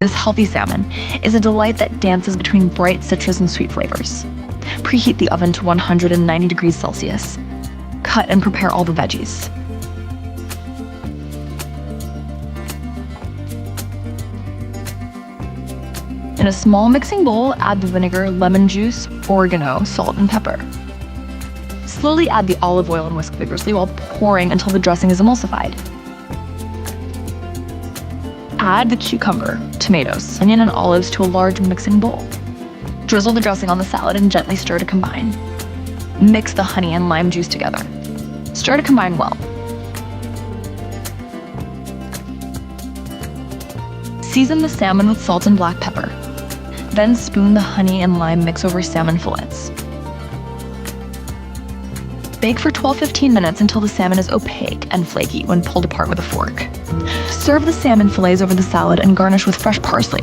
This healthy salmon is a delight that dances between bright citrus and sweet flavors. Preheat the oven to 190 degrees Celsius. Cut and prepare all the veggies. In a small mixing bowl, add the vinegar, lemon juice, oregano, salt, and pepper. Slowly add the olive oil and whisk vigorously while pouring until the dressing is emulsified. Add the cucumber, tomatoes, onion, and olives to a large mixing bowl. Drizzle the dressing on the salad and gently stir to combine. Mix the honey and lime juice together. Stir to combine well. Season the salmon with salt and black pepper. Then spoon the honey and lime mix over salmon fillets. Bake for 12-15 minutes until the salmon is opaque and flaky when pulled apart with a fork. Serve the salmon fillets over the salad and garnish with fresh parsley.